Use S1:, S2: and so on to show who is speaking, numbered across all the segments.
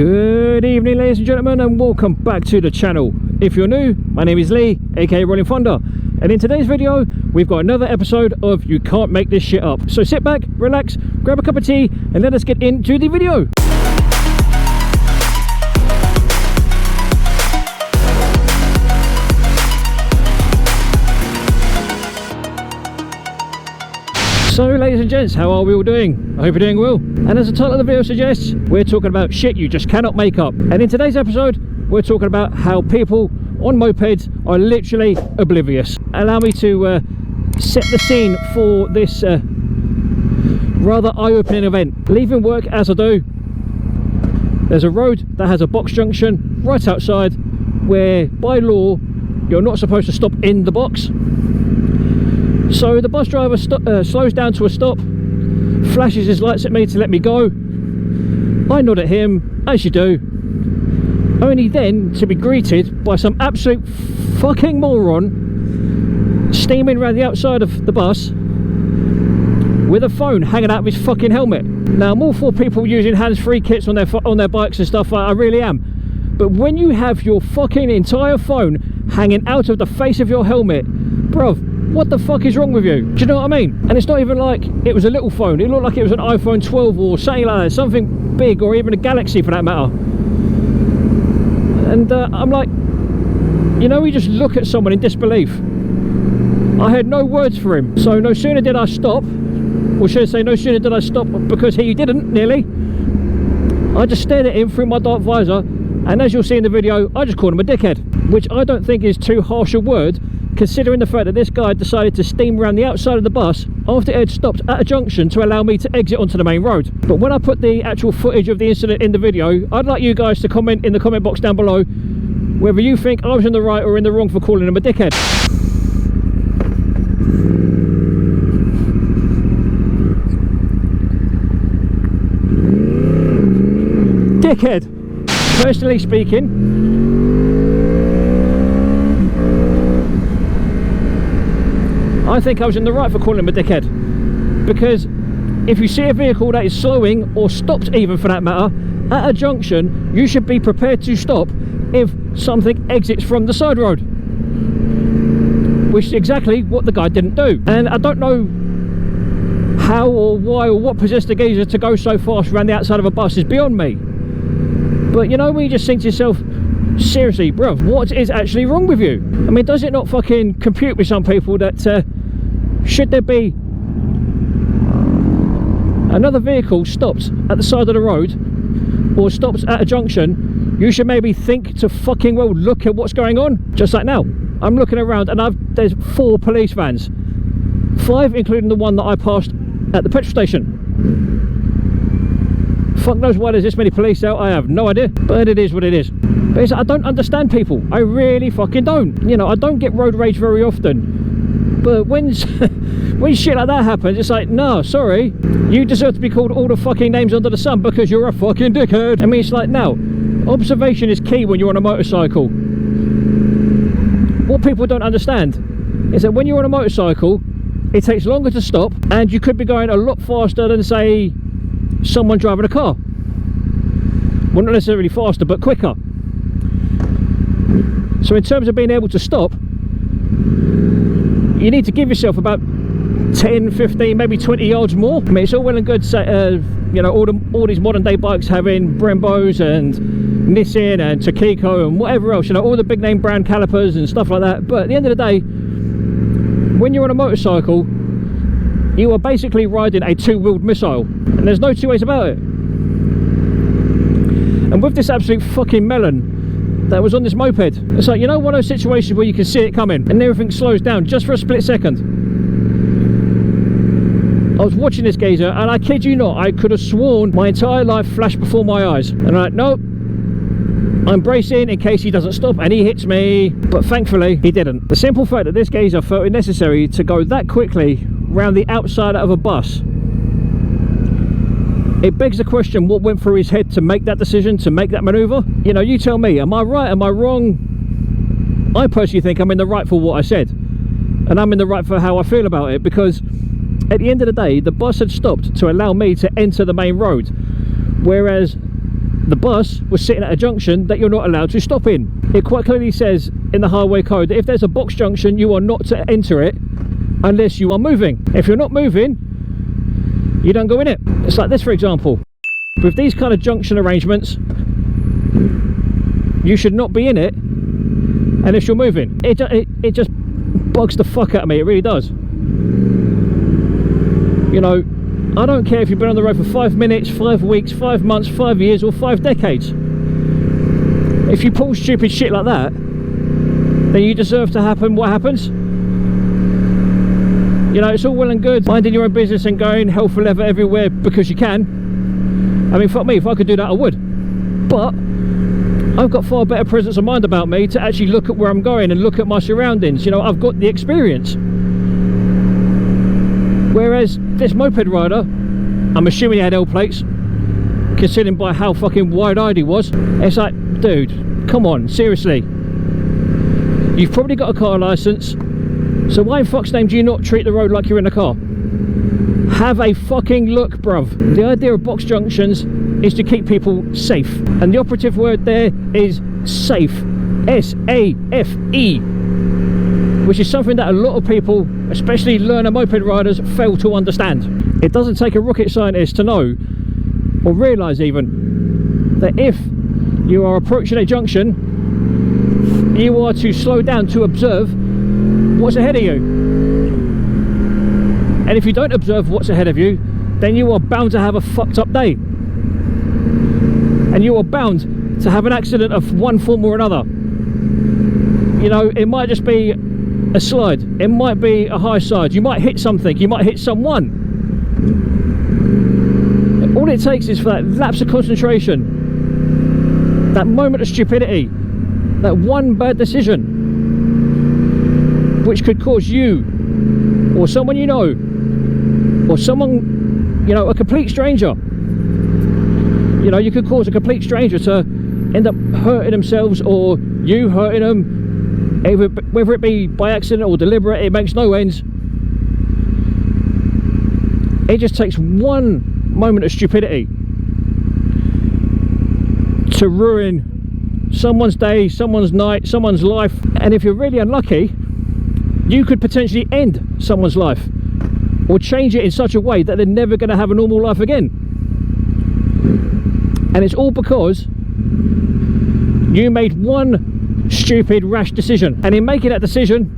S1: Good evening, ladies and gentlemen, and welcome back to the channel. If you're new, my name is Lee, aka Rolling Thunder, and in today's video we've got another episode of You Can't Make This Shit Up. So sit back, relax, grab a cup of tea, and let us get into the video. So ladies and gents, how are we all doing? I hope you're doing well. And as the title of the video suggests, we're talking about shit you just cannot make up. And in today's episode, we're talking about how people on mopeds are literally oblivious. Allow me to set the scene for this rather eye-opening event. Leaving work as I do, there's a road that has a box junction right outside where by law you're not supposed to stop in the box. So the bus driver slows down to a stop, flashes his lights at me to let me go. I nod at him, as you do, only then to be greeted by some absolute fucking moron steaming around the outside of the bus with a phone hanging out of his fucking helmet. Now, I'm all for people using hands-free kits on their bikes and stuff, I really am. But when you have your fucking entire phone hanging out of the face of your helmet, bruv, what the fuck is wrong with you? Do you know what I mean? And it's not even like it was a little phone. It looked like it was an iPhone 12 or something like that. Something big, or even a Galaxy for that matter. And I'm like, you know, we just look at someone in disbelief. I had no words for him. So no sooner did I stop, or should I say no sooner did I stop because he didn't, nearly. I just stared at him through my dark visor, and as you'll see in the video, I just called him a dickhead. Which I don't think is too harsh a word, considering the fact that this guy decided to steam around the outside of the bus after it had stopped at a junction to allow me to exit onto the main road. But when I put the actual footage of the incident in the video, I'd like you guys to comment in the comment box down below whether you think I was in the right or in the wrong for calling him a dickhead. Dickhead! Personally speaking, I think I was in the right for calling him a dickhead, because if you see a vehicle that is slowing, or stopped even for that matter, at a junction, you should be prepared to stop if something exits from the side road, which is exactly what the guy didn't do. And I don't know how or why or what possessed the geezer to go so fast around the outside of a bus is beyond me. But you know, when you just think to yourself, seriously, bruv, what is actually wrong with you? I mean, does it not fucking compute with some people that should there be another vehicle stopped at the side of the road or stopped at a junction, you should maybe think to fucking well look at what's going on? Just like now, I'm looking around and there's 4 police vans, 5 including the one that I passed at the petrol station. Fuck knows why there's this many police out, I have no idea, but it is what it is. But I don't understand people, I really fucking don't. You know, I don't get road rage very often, but when shit like that happens, it's like, no, sorry, you deserve to be called all the fucking names under the sun because you're a fucking dickhead. I mean, it's like, now, observation is key when you're on a motorcycle. What people don't understand is that when you're on a motorcycle, it takes longer to stop, and you could be going a lot faster than, say, someone driving a car. Well, not necessarily faster, but quicker. So in terms of being able to stop, you need to give yourself about 10, 15, maybe 20 yards more. I mean, it's all well and good, you know, all these modern day bikes having Brembos and Nissan and Takiko and whatever else, you know, all the big name brand calipers and stuff like that. But at the end of the day, when you're on a motorcycle, you are basically riding a two-wheeled missile, and there's no two ways about it. And with this absolute fucking melon that was on this moped, it's like, you know, one of those situations where you can see it coming and everything slows down just for a split second. I was watching this geezer, and I kid you not, I could have sworn my entire life flashed before my eyes, and I'm like, nope, I'm bracing in case he doesn't stop and he hits me. But thankfully he didn't. The simple fact that this geezer felt it necessary to go that quickly round the outside of a bus, it begs the question, what went through his head to make that decision, to make that maneuver? You know, you tell me, am I right, am I wrong? I personally think I'm in the right for what I said, and I'm in the right for how I feel about it, because at the end of the day, the bus had stopped to allow me to enter the main road, whereas the bus was sitting at a junction that you're not allowed to stop in. It quite clearly says in the highway code that if there's a box junction, you are not to enter it unless you are moving. If you're not moving, you don't go in it. It's like this, for example. With these kind of junction arrangements, you should not be in it unless you're moving. It just bugs the fuck out of me, it really does. You know, I don't care if you've been on the road for 5 minutes, 5 weeks, 5 months, 5 years or 5 decades. If you pull stupid shit like that, then you deserve to happen what happens. You know, it's all well and good minding your own business and going hell for leather everywhere because you can. I mean, fuck me, if I could do that I would. But I've got far better presence of mind about me to actually look at where I'm going and look at my surroundings. You know, I've got the experience. Whereas this moped rider, I'm assuming he had L plates, considering by how fucking wide-eyed he was. It's like, dude, come on, seriously. You've probably got a car licence, so why in fuck's name do you not treat the road like you're in a car? Have a fucking look, bruv. The idea of box junctions is to keep people safe, and the operative word there is safe. S-A-F-E, which is something that a lot of people, especially learner moped riders, fail to understand. It doesn't take a rocket scientist to know, or realise even, that if you are approaching a junction, you are to slow down to observe what's ahead of you. And if you don't observe what's ahead of you, then you are bound to have a fucked up day. And you are bound to have an accident of one form or another. You know, it might just be a slide, it might be a high side, you might hit something, you might hit someone. All it takes is for that lapse of concentration, that moment of stupidity, that one bad decision, which could cause you or someone you know, or someone, you know, a complete stranger, you know, you could cause a complete stranger to end up hurting themselves or you hurting them, whether it be by accident or deliberate. It makes no ends. It just takes one moment of stupidity to ruin someone's day, someone's night, someone's life. And if you're really unlucky, you could potentially end someone's life or change it in such a way that they're never going to have a normal life again. And it's all because you made one stupid rash decision, and in making that decision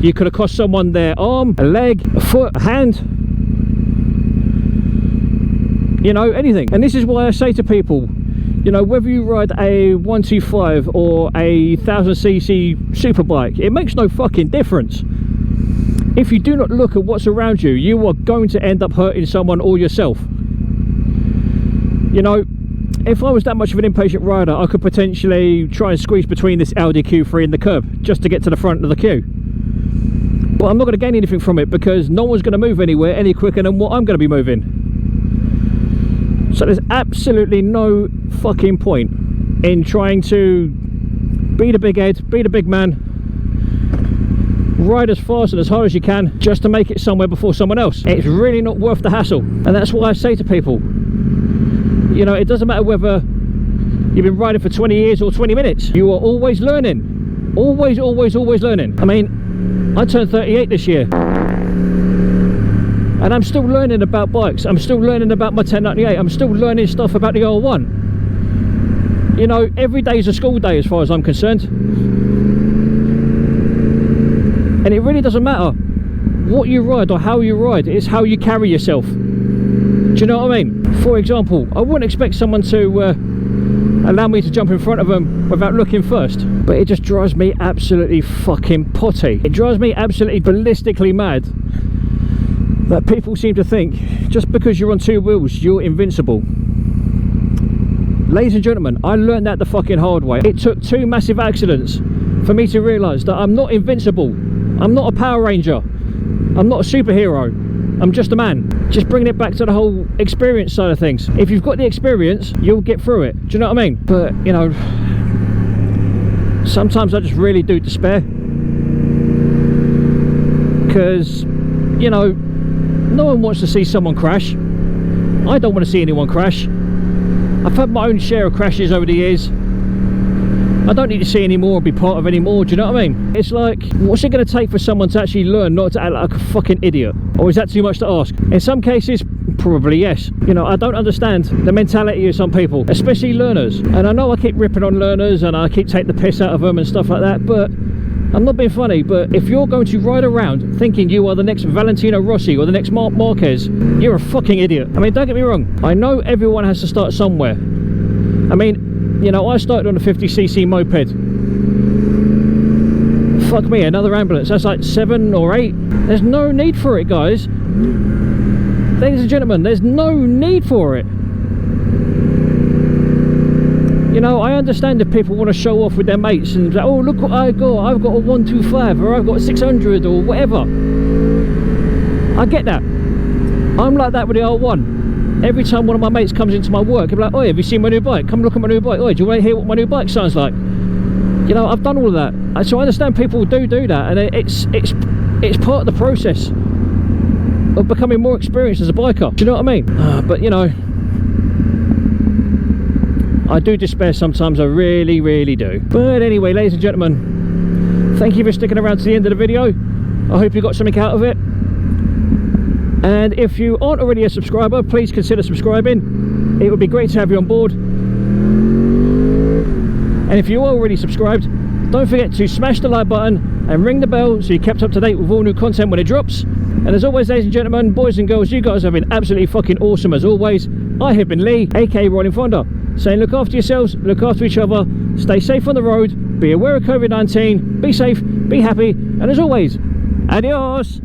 S1: you could have cost someone their arm, a leg, a foot, a hand, you know, anything. And this is why I say to people, you know, whether you ride a 125 or a 1000cc superbike, it makes no fucking difference. If you do not look at what's around you, you are going to end up hurting someone or yourself. You know, if I was that much of an impatient rider, I could potentially try and squeeze between this Audi Q3 and the curb just to get to the front of the queue. But I'm not going to gain anything from it because no one's going to move anywhere any quicker than what I'm going to be moving. So there's absolutely no fucking point in trying to be the big head, be the big man, ride as fast and as hard as you can just to make it somewhere before someone else. It's really not worth the hassle. And that's why I say to people, you know, it doesn't matter whether you've been riding for 20 years or 20 minutes. You are always learning. Always, always, always learning. I mean, I turned 38 this year. And I'm still learning about bikes. I'm still learning about my 1098. I'm still learning stuff about the R1. You know, every day is a school day as far as I'm concerned. And it really doesn't matter what you ride or how you ride. It's how you carry yourself. Do you know what I mean? For example, I wouldn't expect someone to allow me to jump in front of them without looking first. But it just drives me absolutely fucking potty. It drives me absolutely ballistically mad that people seem to think just because you're on two wheels you're invincible. Ladies and gentlemen, I learned that the fucking hard way. It took 2 massive accidents for me to realise that I'm not invincible. I'm not a Power Ranger. I'm not a superhero. I'm just a man. Just bringing it back to the whole experience side of things. If you've got the experience, you'll get through it. Do you know what I mean? But, you know, sometimes I just really do despair. Because, you know, no one wants to see someone crash. I don't want to see anyone crash. I've had my own share of crashes over the years. I don't need to see any more and be part of any more, do you know what I mean? It's like, what's it going to take for someone to actually learn not to act like a fucking idiot? Or is that too much to ask? In some cases, probably yes. You know, I don't understand the mentality of some people, especially learners. And I know I keep ripping on learners and I keep taking the piss out of them and stuff like that, but I'm not being funny. But if you're going to ride around thinking you are the next Valentino Rossi or the next Marc Marquez, you're a fucking idiot. I mean, don't get me wrong, I know everyone has to start somewhere. I mean, you know, I started on a 50cc moped. Fuck me, another ambulance. That's like 7 or 8. There's no need for it, guys. Ladies and gentlemen, there's no need for it. You know, I understand if people want to show off with their mates and say, oh, look what I got. I've got a 125 or I've got a 600 or whatever. I get that. I'm like that with the R1. Every time one of my mates comes into my work, he'll be like, oh, have you seen my new bike? Come look at my new bike. Oh, do you want to hear what my new bike sounds like? You know, I've done all of that. So I understand people do that, and it's part of the process of becoming more experienced as a biker. Do you know what I mean? But, you know, I do despair sometimes. I really, really do. But anyway, ladies and gentlemen, thank you for sticking around to the end of the video. I hope you got something out of it. And if you aren't already a subscriber, please consider subscribing. It would be great to have you on board. And if you are already subscribed, don't forget to smash the like button and ring the bell so you're kept up to date with all new content when it drops. And as always, ladies and gentlemen, boys and girls, you guys have been absolutely fucking awesome as always. I have been Lee, aka Rolling Thunder, saying look after yourselves, look after each other, stay safe on the road, be aware of COVID-19, be safe, be happy, and as always, adios!